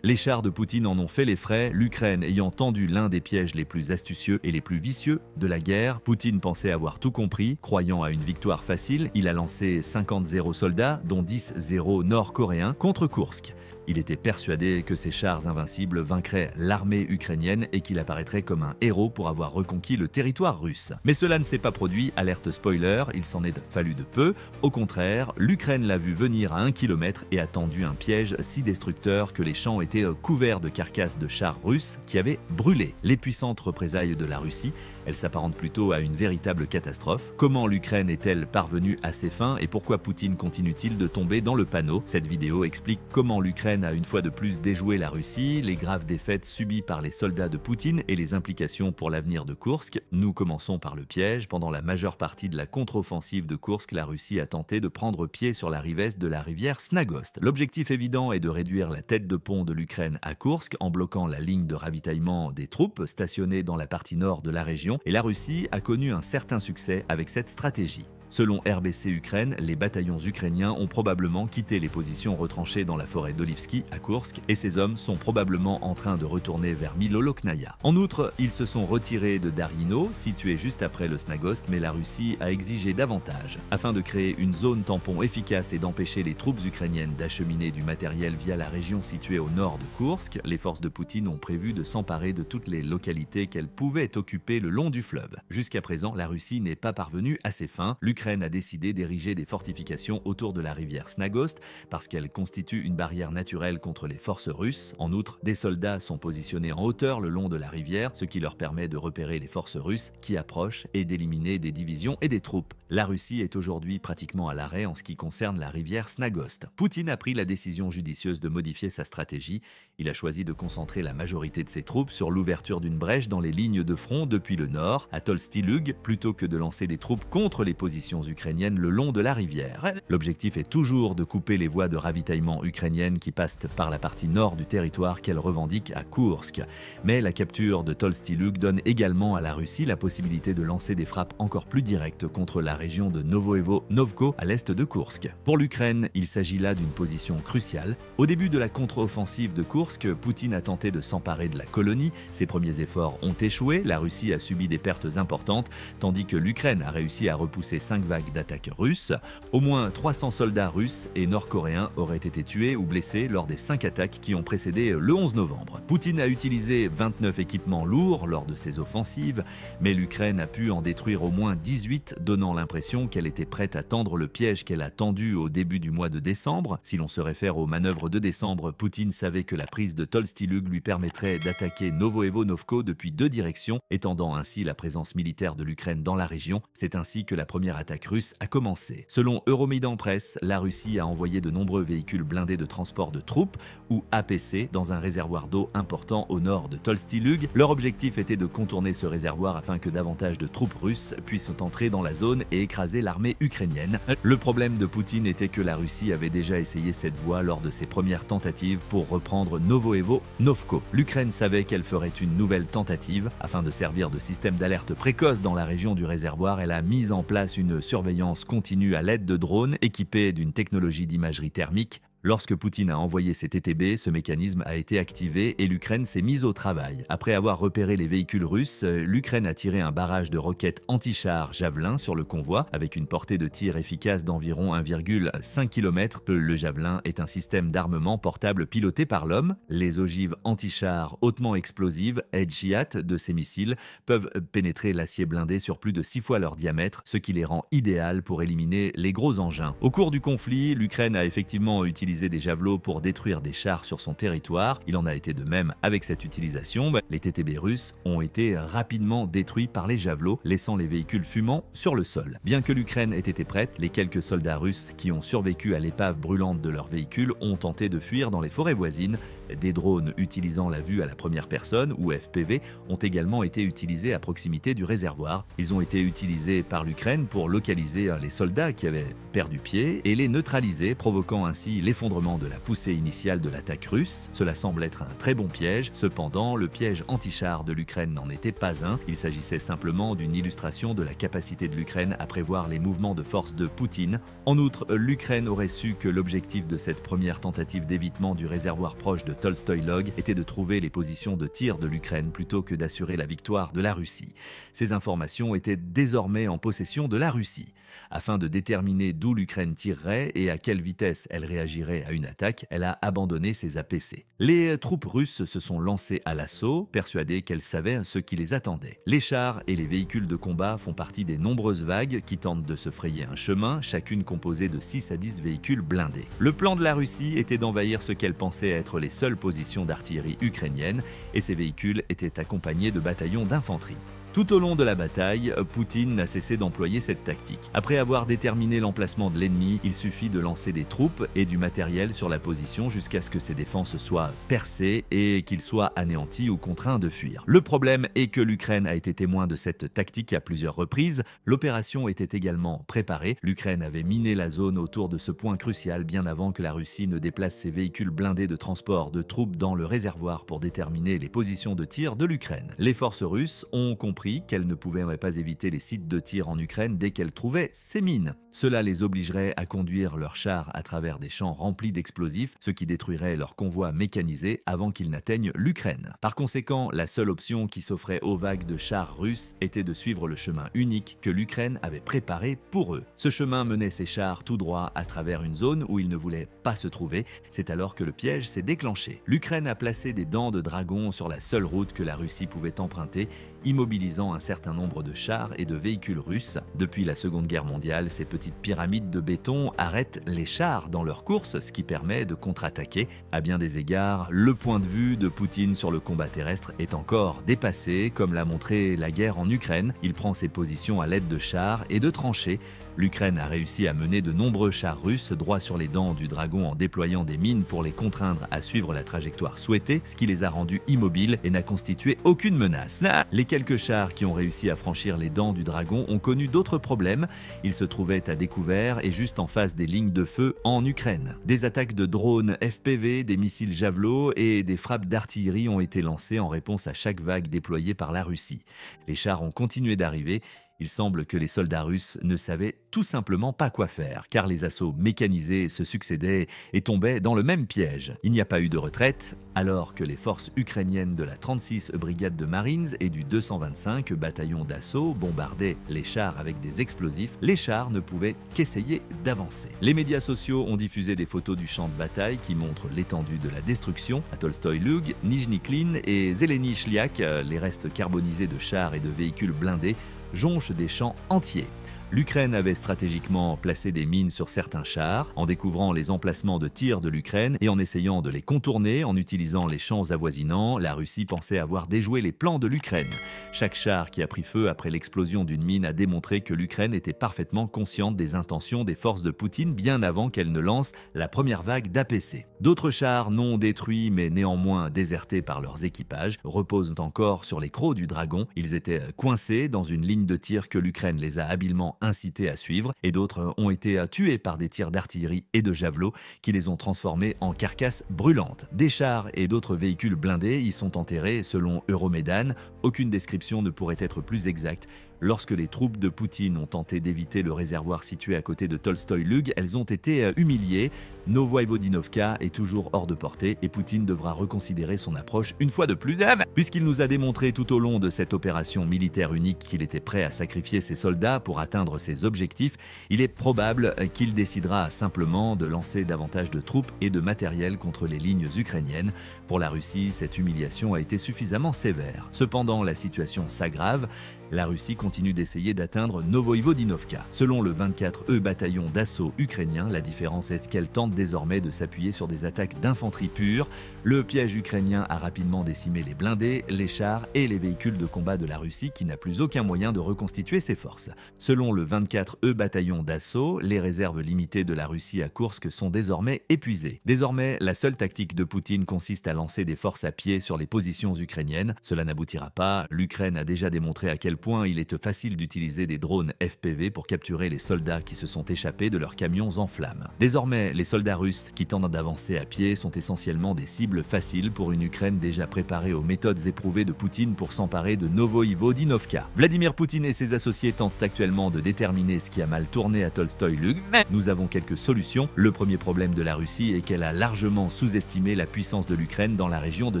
Les chars de Poutine en ont fait les frais, l'Ukraine ayant tendu l'un des pièges les plus astucieux et les plus vicieux de la guerre. Poutine pensait avoir tout compris, croyant à une victoire facile, il a lancé 50-0 soldats, dont 10-0 nord-coréens, contre Koursk. Il était persuadé que ces chars invincibles vaincraient l'armée ukrainienne et qu'il apparaîtrait comme un héros pour avoir reconquis le territoire russe. Mais cela ne s'est pas produit, alerte spoiler, il s'en est fallu de peu. Au contraire, l'Ukraine l'a vu venir à 1 km et a tendu un piège si destructeur que les champs étaient couverts de carcasses de chars russes qui avaient brûlé. Les puissantes représailles de la Russie, elles s'apparentent plutôt à une véritable catastrophe. Comment l'Ukraine est-elle parvenue à ses fins et pourquoi Poutine continue-t-il de tomber dans le panneau? Cette vidéo explique comment l'Ukraine a une fois de plus déjoué la Russie, les graves défaites subies par les soldats de Poutine et les implications pour l'avenir de Koursk. Nous commençons par le piège. Pendant la majeure partie de la contre-offensive de Koursk, la Russie a tenté de prendre pied sur la rive est de la rivière Snagost. L'objectif évident est de réduire la tête de pont de l'Ukraine à Koursk en bloquant la ligne de ravitaillement des troupes stationnées dans la partie nord de la région, et la Russie a connu un certain succès avec cette stratégie. Selon RBC Ukraine, les bataillons ukrainiens ont probablement quitté les positions retranchées dans la forêt d'Olivski à Koursk et ces hommes sont probablement en train de retourner vers Miloloknaïa. En outre, ils se sont retirés de Darino, situé juste après le Snagost, mais la Russie a exigé davantage. Afin de créer une zone tampon efficace et d'empêcher les troupes ukrainiennes d'acheminer du matériel via la région située au nord de Koursk, les forces de Poutine ont prévu de s'emparer de toutes les localités qu'elles pouvaient occuper le long du fleuve. Jusqu'à présent, la Russie n'est pas parvenue à ses fins. L'Ukraine a décidé d'ériger des fortifications autour de la rivière Snagost parce qu'elle constitue une barrière naturelle contre les forces russes. En outre, des soldats sont positionnés en hauteur le long de la rivière, ce qui leur permet de repérer les forces russes qui approchent et d'éliminer des divisions et des troupes. La Russie est aujourd'hui pratiquement à l'arrêt en ce qui concerne la rivière Snagost. Poutine a pris la décision judicieuse de modifier sa stratégie. Il a choisi de concentrer la majorité de ses troupes sur l'ouverture d'une brèche dans les lignes de front depuis le nord, à Tolstylug, plutôt que de lancer des troupes contre les positions ukrainiennes le long de la rivière. L'objectif est toujours de couper les voies de ravitaillement ukrainiennes qui passent par la partie nord du territoire qu'elle revendique à Koursk. Mais la capture de Tolstylug donne également à la Russie la possibilité de lancer des frappes encore plus directes contre la région de Novoevo-Novko à l'est de Koursk. Pour l'Ukraine, il s'agit là d'une position cruciale. Au début de la contre-offensive de Koursk, Poutine a tenté de s'emparer de la colonie. Ses premiers efforts ont échoué, la Russie a subi des pertes importantes, tandis que l'Ukraine a réussi à repousser 5 vagues d'attaques russes. Au moins 300 soldats russes et nord-coréens auraient été tués ou blessés lors des 5 attaques qui ont précédé le 11 novembre. Poutine a utilisé 29 équipements lourds lors de ses offensives, mais l'Ukraine a pu en détruire au moins 18, donnant l'impression qu'elle était prête à tendre le piège qu'elle a tendu au début du mois de décembre. Si l'on se réfère aux manœuvres de décembre, Poutine savait que la prise de Tolstylug lui permettrait d'attaquer Novoevo-Novko depuis 2 directions, étendant ainsi la présence militaire de l'Ukraine dans la région. C'est ainsi que la première attaque russe a commencé. Selon Euromaidan Press, la Russie a envoyé de nombreux véhicules blindés de transport de troupes, ou APC, dans un réservoir d'eau important au nord de Tolstylug. Leur objectif était de contourner ce réservoir afin que davantage de troupes russes puissent entrer dans la zone et écraser l'armée ukrainienne. Le problème de Poutine était que la Russie avait déjà essayé cette voie lors de ses premières tentatives pour reprendre Novoevo-Novko. L'Ukraine savait qu'elle ferait une nouvelle tentative. Afin de servir de système d'alerte précoce dans la région du réservoir, elle a mis en place une surveillance continue à l'aide de drones équipés d'une technologie d'imagerie thermique. Lorsque Poutine a envoyé ses TTB, ce mécanisme a été activé et l'Ukraine s'est mise au travail. Après avoir repéré les véhicules russes, l'Ukraine a tiré un barrage de roquettes anti-chars Javelin sur le convoi avec une portée de tir efficace d'environ 1,5 km. Le Javelin est un système d'armement portable piloté par l'homme. Les ogives anti-chars hautement explosives, Hedjihad, de ces missiles peuvent pénétrer l'acier blindé sur plus de 6 fois leur diamètre, ce qui les rend idéales pour éliminer les gros engins. Au cours du conflit, l'Ukraine a effectivement utilisé des javelots pour détruire des chars sur son territoire. Il en a été de même avec cette utilisation. Les TTB russes ont été rapidement détruits par les javelots, laissant les véhicules fumants sur le sol. Bien que l'Ukraine ait été prête, les quelques soldats russes qui ont survécu à l'épave brûlante de leurs véhicules ont tenté de fuir dans les forêts voisines. Des drones utilisant la vue à la première personne, ou FPV, ont également été utilisés à proximité du réservoir. Ils ont été utilisés par l'Ukraine pour localiser les soldats qui avaient perdu pied et les neutraliser, provoquant ainsi l'effondrement de la poussée initiale de l'attaque russe. Cela semble être un très bon piège. Cependant, le piège anti-char de l'Ukraine n'en était pas un. Il s'agissait simplement d'une illustration de la capacité de l'Ukraine à prévoir les mouvements de force de Poutine. En outre, l'Ukraine aurait su que l'objectif de cette première tentative d'évitement du réservoir proche de Tolstoy Log était de trouver les positions de tir de l'Ukraine plutôt que d'assurer la victoire de la Russie. Ces informations étaient désormais en possession de la Russie. Afin de déterminer d'où l'Ukraine tirerait et à quelle vitesse elle réagirait à une attaque, elle a abandonné ses APC. Les troupes russes se sont lancées à l'assaut, persuadées qu'elles savaient ce qui les attendait. Les chars et les véhicules de combat font partie des nombreuses vagues qui tentent de se frayer un chemin, chacune composée de 6 à 10 véhicules blindés. Le plan de la Russie était d'envahir ce qu'elle pensait être les seules positions d'artillerie ukrainienne, et ces véhicules étaient accompagnés de bataillons d'infanterie. Tout au long de la bataille, Poutine n'a cessé d'employer cette tactique. Après avoir déterminé l'emplacement de l'ennemi, il suffit de lancer des troupes et du matériel sur la position jusqu'à ce que ses défenses soient percées et qu'il soit anéanti ou contraint de fuir. Le problème est que l'Ukraine a été témoin de cette tactique à plusieurs reprises. L'opération était également préparée. L'Ukraine avait miné la zone autour de ce point crucial bien avant que la Russie ne déplace ses véhicules blindés de transport de troupes dans le réservoir pour déterminer les positions de tir de l'Ukraine. Les forces russes ont compris qu'elles ne pouvaient pas éviter les sites de tir en Ukraine dès qu'elles trouvaient ces mines. Cela les obligerait à conduire leurs chars à travers des champs remplis d'explosifs, ce qui détruirait leur convoi mécanisé avant qu'ils n'atteignent l'Ukraine. Par conséquent, la seule option qui s'offrait aux vagues de chars russes était de suivre le chemin unique que l'Ukraine avait préparé pour eux. Ce chemin menait ces chars tout droit à travers une zone où ils ne voulaient pas se trouver. C'est alors que le piège s'est déclenché. L'Ukraine a placé des dents de dragon sur la seule route que la Russie pouvait emprunter, immobilisant un certain nombre de chars et de véhicules russes. Depuis la Seconde Guerre mondiale, ces petites pyramides de béton arrêtent les chars dans leur course, ce qui permet de contre-attaquer. À bien des égards, le point de vue de Poutine sur le combat terrestre est encore dépassé, comme l'a montré la guerre en Ukraine. Il prend ses positions à l'aide de chars et de tranchées. L'Ukraine a réussi à mener de nombreux chars russes droit sur les dents du dragon en déployant des mines pour les contraindre à suivre la trajectoire souhaitée, ce qui les a rendus immobiles et n'a constitué aucune menace. Les quelques chars qui ont réussi à franchir les dents du dragon ont connu d'autres problèmes. Ils se trouvaient à découvert et juste en face des lignes de feu en Ukraine. Des attaques de drones FPV, des missiles Javelot et des frappes d'artillerie ont été lancées en réponse à chaque vague déployée par la Russie. Les chars ont continué d'arriver. Il semble que les soldats russes ne savaient tout simplement pas quoi faire, car les assauts mécanisés se succédaient et tombaient dans le même piège. Il n'y a pas eu de retraite, alors que les forces ukrainiennes de la 36 brigade de Marines et du 225 bataillon d'assaut bombardaient les chars avec des explosifs, les chars ne pouvaient qu'essayer d'avancer. Les médias sociaux ont diffusé des photos du champ de bataille qui montrent l'étendue de la destruction. À Tolstoy Lug, Nijni Klin et Zeleny Shliak, les restes carbonisés de chars et de véhicules blindés jonchent des champs entiers. L'Ukraine avait stratégiquement placé des mines sur certains chars, en découvrant les emplacements de tir de l'Ukraine et en essayant de les contourner en utilisant les champs avoisinants. La Russie pensait avoir déjoué les plans de l'Ukraine. Chaque char qui a pris feu après l'explosion d'une mine a démontré que l'Ukraine était parfaitement consciente des intentions des forces de Poutine bien avant qu'elle ne lance la première vague d'APC. D'autres chars non détruits mais néanmoins désertés par leurs équipages reposent encore sur les crocs du dragon. Ils étaient coincés dans une ligne de tir que l'Ukraine les a habilement incités à suivre, et d'autres ont été tués par des tirs d'artillerie et de javelots qui les ont transformés en carcasses brûlantes. Des chars et d'autres véhicules blindés y sont enterrés selon Euromaidan. Aucune description ne pourrait être plus exacte. Lorsque les troupes de Poutine ont tenté d'éviter le réservoir situé à côté de Tolstoy Lug, elles ont été humiliées. Novoïvodinovka est toujours hors de portée et Poutine devra reconsidérer son approche une fois de plus. Puisqu'il nous a démontré tout au long de cette opération militaire unique qu'il était prêt à sacrifier ses soldats pour atteindre ses objectifs, il est probable qu'il décidera simplement de lancer davantage de troupes et de matériel contre les lignes ukrainiennes. Pour la Russie, cette humiliation a été suffisamment sévère. Cependant, la situation s'aggrave. La Russie continue d'essayer d'atteindre Novoïvodinovka. Selon le 24e bataillon d'assaut ukrainien, la différence est qu'elle tente désormais de s'appuyer sur des attaques d'infanterie pure. Le piège ukrainien a rapidement décimé les blindés, les chars et les véhicules de combat de la Russie qui n'a plus aucun moyen de reconstituer ses forces. Selon le 24e bataillon d'assaut, les réserves limitées de la Russie à Koursk sont désormais épuisées. Désormais, la seule tactique de Poutine consiste à lancer des forces à pied sur les positions ukrainiennes. Cela n'aboutira pas. L'Ukraine a déjà démontré à quel point il est facile d'utiliser des drones FPV pour capturer les soldats qui se sont échappés de leurs camions en flammes. Désormais, les soldats russes qui tentent d'avancer à pied sont essentiellement des cibles faciles pour une Ukraine déjà préparée aux méthodes éprouvées de Poutine pour s'emparer de Novoïvodinovka. Vladimir Poutine et ses associés tentent actuellement de déterminer ce qui a mal tourné à Tolstoï-Lug, mais nous avons quelques solutions. Le premier problème de la Russie est qu'elle a largement sous-estimé la puissance de l'Ukraine dans la région de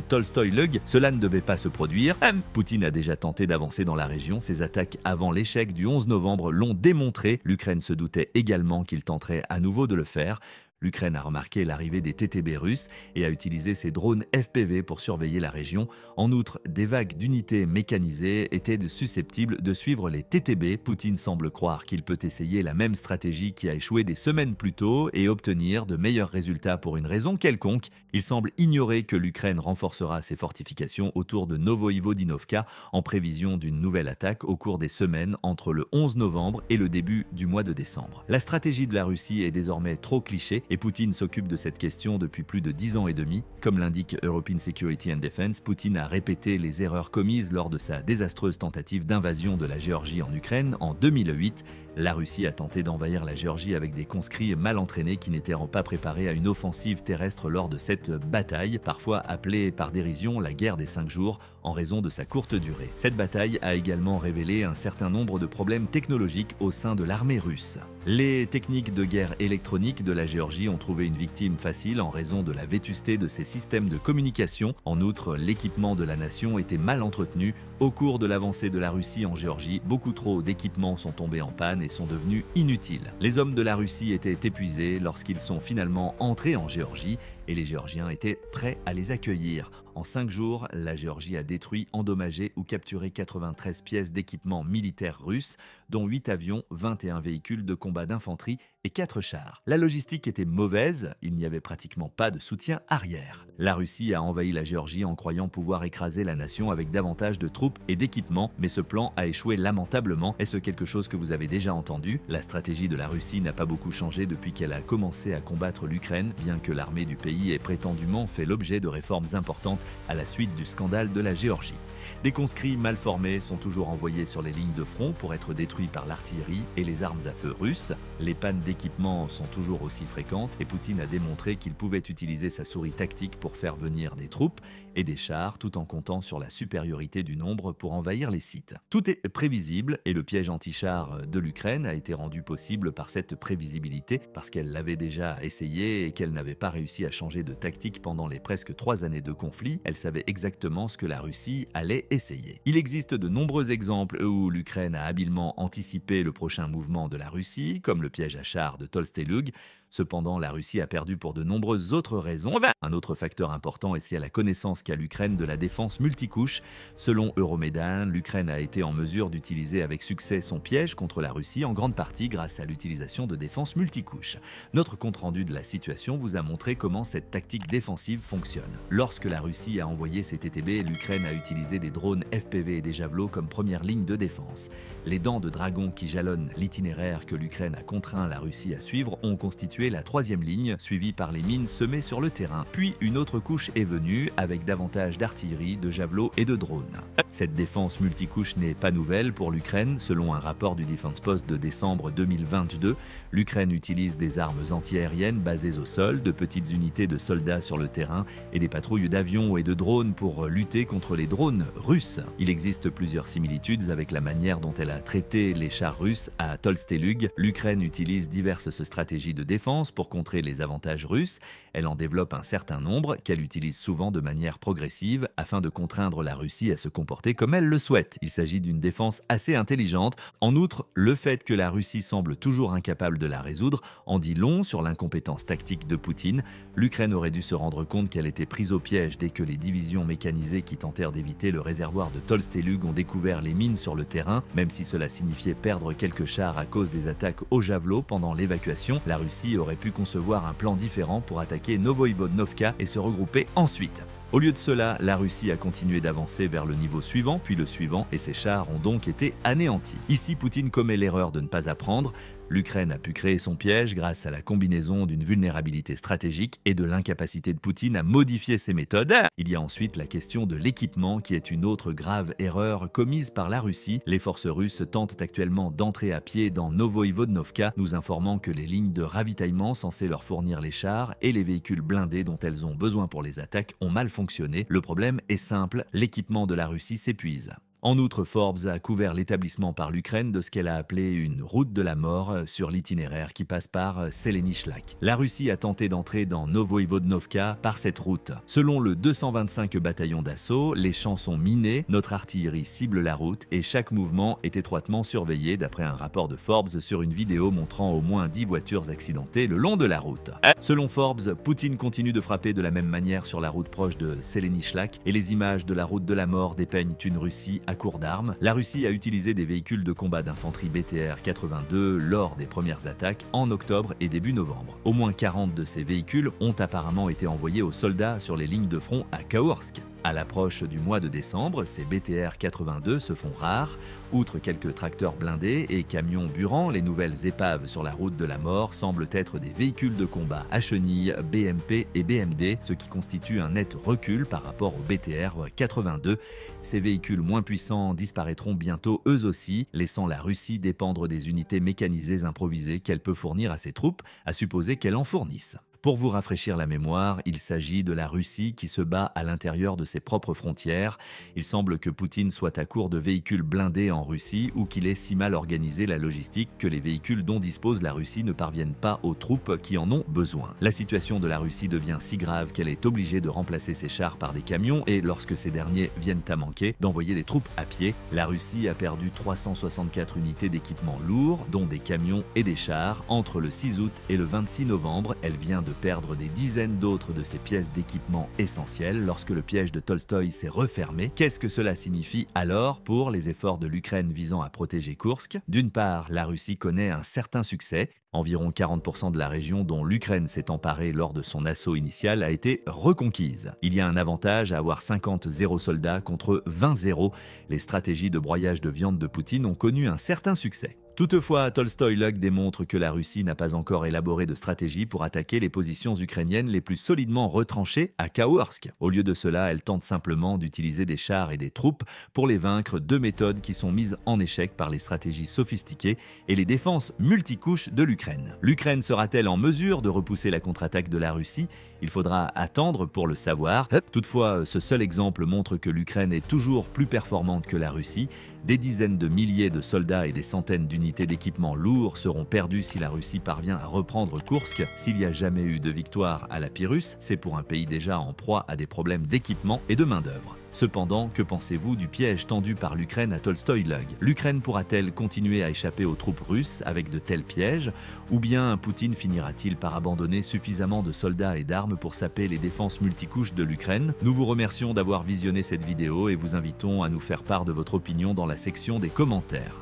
Tolstoï-Lug. Cela ne devait pas se produire. Poutine a déjà tenté d'avancer dans la région. Ses attaques avant l'échec du 11 novembre l'ont démontré. L'Ukraine se doutait également qu'il tenterait à nouveau de le faire. L'Ukraine a remarqué l'arrivée des TTB russes et a utilisé ses drones FPV pour surveiller la région. En outre, des vagues d'unités mécanisées étaient susceptibles de suivre les TTB. Poutine semble croire qu'il peut essayer la même stratégie qui a échoué des semaines plus tôt et obtenir de meilleurs résultats pour une raison quelconque. Il semble ignorer que l'Ukraine renforcera ses fortifications autour de Novoïvodinovka en prévision d'une nouvelle attaque au cours des semaines entre le 11 novembre et le début du mois de décembre. La stratégie de la Russie est désormais trop cliché et Poutine s'occupe de cette question depuis plus de 10 ans et demi. Comme l'indique European Security and Defense, Poutine a répété les erreurs commises lors de sa désastreuse tentative d'invasion de la Géorgie en Ukraine en 2008. La Russie a tenté d'envahir la Géorgie avec des conscrits mal entraînés qui n'étaient pas préparés à une offensive terrestre lors de cette bataille, parfois appelée par dérision la guerre des 5 jours en raison de sa courte durée. Cette bataille a également révélé un certain nombre de problèmes technologiques au sein de l'armée russe. Les techniques de guerre électronique de la Géorgie ont trouvé une victime facile en raison de la vétusté de ses systèmes de communication. En outre, l'équipement de la nation était mal entretenu. Au cours de l'avancée de la Russie en Géorgie, beaucoup trop d'équipements sont tombés en panne et sont devenus inutiles. Les hommes de la Russie étaient épuisés lorsqu'ils sont finalement entrés en Géorgie et les Géorgiens étaient prêts à les accueillir. En 5 jours, la Géorgie a détruit, endommagé ou capturé 93 pièces d'équipements militaires russes, dont 8 avions, 21 véhicules de combat d'infanterie et 4 chars. La logistique était mauvaise, il n'y avait pratiquement pas de soutien arrière. La Russie a envahi la Géorgie en croyant pouvoir écraser la nation avec davantage de troupes et d'équipements, mais ce plan a échoué lamentablement. Est-ce quelque chose que vous avez déjà entendu? La stratégie de la Russie n'a pas beaucoup changé depuis qu'elle a commencé à combattre l'Ukraine, bien que l'armée du pays ait prétendument fait l'objet de réformes importantes à la suite du scandale de la Géorgie. Des conscrits mal formés sont toujours envoyés sur les lignes de front pour être détruits par l'artillerie et les armes à feu russes. Les pannes d'équipement sont toujours aussi fréquentes et Poutine a démontré qu'il pouvait utiliser sa souris tactique pour faire venir des troupes et des chars tout en comptant sur la supériorité du nombre pour envahir les sites. Tout est prévisible et le piège anti-char de l'Ukraine a été rendu possible par cette prévisibilité parce qu'elle l'avait déjà essayé et qu'elle n'avait pas réussi à changer de tactique pendant les presque 3 années de conflit. Elle savait exactement ce que la Russie allait essayer. Il existe de nombreux exemples où l'Ukraine a habilement anticipé le prochain mouvement de la Russie, comme le piège à chars de Tolstoï-Lug. Cependant, la Russie a perdu pour de nombreuses autres raisons. Un autre facteur important est la connaissance qu'a l'Ukraine de la défense multicouche. Selon Euromaidan, l'Ukraine a été en mesure d'utiliser avec succès son piège contre la Russie, en grande partie grâce à l'utilisation de défense multicouche. Notre compte-rendu de la situation vous a montré comment cette tactique défensive fonctionne. Lorsque la Russie a envoyé ses TTB, l'Ukraine a utilisé des drones FPV et des javelots comme première ligne de défense. Les dents de dragon qui jalonnent l'itinéraire que l'Ukraine a contraint la Russie à suivre ont constitué la 3e ligne, suivie par les mines semées sur le terrain. Puis une autre couche est venue avec davantage d'artillerie, de javelots et de drones. Cette défense multicouche n'est pas nouvelle pour l'Ukraine. Selon un rapport du Defense Post de décembre 2022, l'Ukraine utilise des armes antiaériennes basées au sol, de petites unités de soldats sur le terrain et des patrouilles d'avions et de drones pour lutter contre les drones russes. Il existe plusieurs similitudes avec la manière dont elle a traité les chars russes à Tolstoï-Lug. L'Ukraine utilise diverses stratégies de défense pour contrer les avantages russes. Elle en développe un certain nombre qu'elle utilise souvent de manière progressive afin de contraindre la Russie à se comporter comme elle le souhaite. Il s'agit d'une défense assez intelligente. En outre, le fait que la Russie semble toujours incapable de la résoudre en dit long sur l'incompétence tactique de Poutine. L'Ukraine aurait dû se rendre compte qu'elle était prise au piège dès que les divisions mécanisées qui tentèrent d'éviter le réservoir de Tolstoï-Lug ont découvert les mines sur le terrain. Même si cela signifiait perdre quelques chars à cause des attaques au javelot pendant l'évacuation, la Russie aurait pu concevoir un plan différent pour attaquer Novoïvodinovka et se regrouper ensuite. Au lieu de cela, la Russie a continué d'avancer vers le niveau suivant, puis le suivant, et ses chars ont donc été anéantis. Ici, Poutine commet l'erreur de ne pas apprendre. L'Ukraine a pu créer son piège grâce à la combinaison d'une vulnérabilité stratégique et de l'incapacité de Poutine à modifier ses méthodes. Il y a ensuite la question de l'équipement qui est une autre grave erreur commise par la Russie. Les forces russes tentent actuellement d'entrer à pied dans Novoïvodnovka, nous informant que les lignes de ravitaillement censées leur fournir les chars et les véhicules blindés dont elles ont besoin pour les attaques ont mal fonctionné. Le problème est simple, l'équipement de la Russie s'épuise. En outre, Forbes a couvert l'établissement par l'Ukraine de ce qu'elle a appelé une route de la mort sur l'itinéraire qui passe par Selenich-Lak. La Russie a tenté d'entrer dans Novoïvodnovka par cette route. Selon le 225 bataillon d'assaut, les champs sont minés, notre artillerie cible la route et chaque mouvement est étroitement surveillé d'après un rapport de Forbes sur une vidéo montrant au moins 10 voitures accidentées le long de la route. Selon Forbes, Poutine continue de frapper de la même manière sur la route proche de Selenich-Lak et les images de la route de la mort dépeignent une Russie à court d'armes. La Russie a utilisé des véhicules de combat d'infanterie BTR-82 lors des premières attaques en octobre et début novembre. Au moins 40 de ces véhicules ont apparemment été envoyés aux soldats sur les lignes de front à Kaworsk. À l'approche du mois de décembre, ces BTR-82 se font rares. Outre quelques tracteurs blindés et camions burants, les nouvelles épaves sur la route de la mort semblent être des véhicules de combat à chenilles, BMP et BMD, ce qui constitue un net recul par rapport aux BTR-82. Ces véhicules moins puissants disparaîtront bientôt eux aussi, laissant la Russie dépendre des unités mécanisées improvisées qu'elle peut fournir à ses troupes, à supposer qu'elle en fournisse. Pour vous rafraîchir la mémoire, il s'agit de la Russie qui se bat à l'intérieur de ses propres frontières. Il semble que Poutine soit à court de véhicules blindés en Russie ou qu'il ait si mal organisé la logistique que les véhicules dont dispose la Russie ne parviennent pas aux troupes qui en ont besoin. La situation de la Russie devient si grave qu'elle est obligée de remplacer ses chars par des camions et lorsque ces derniers viennent à manquer, d'envoyer des troupes à pied. La Russie a perdu 364 unités d'équipement lourd, dont des camions et des chars, entre le 6 août et le 26 novembre. Elle vient de perdre des dizaines d'autres de ses pièces d'équipement essentielles lorsque le piège de Tolstoï s'est refermé. Qu'est-ce que cela signifie alors pour les efforts de l'Ukraine visant à protéger Koursk? D'une part, la Russie connaît un certain succès. Environ 40% de la région dont l'Ukraine s'est emparée lors de son assaut initial a été reconquise. Il y a un avantage à avoir 50-0 soldats contre 20-0. Les stratégies de broyage de viande de Poutine ont connu un certain succès. Toutefois, Tolstoï-Lug démontre que la Russie n'a pas encore élaboré de stratégie pour attaquer les positions ukrainiennes les plus solidement retranchées à Kaworsk. Au lieu de cela, elle tente simplement d'utiliser des chars et des troupes pour les vaincre, deux méthodes qui sont mises en échec par les stratégies sophistiquées et les défenses multicouches de l'Ukraine. L'Ukraine sera-t-elle en mesure de repousser la contre-attaque de la Russie? Il faudra attendre pour le savoir. Toutefois, ce seul exemple montre que l'Ukraine est toujours plus performante que la Russie. Des dizaines de milliers de soldats et des centaines d'unités d'équipement lourds seront perdus si la Russie parvient à reprendre Koursk. S'il n'y a jamais eu de victoire à la Pyrrhus, c'est pour un pays déjà en proie à des problèmes d'équipement et de main-d'œuvre. Cependant, que pensez-vous du piège tendu par l'Ukraine à Tolstoï-Lug? L'Ukraine pourra-t-elle continuer à échapper aux troupes russes avec de tels pièges? Ou bien Poutine finira-t-il par abandonner suffisamment de soldats et d'armes pour saper les défenses multicouches de l'Ukraine? Nous vous remercions d'avoir visionné cette vidéo et vous invitons à nous faire part de votre opinion dans la section des commentaires.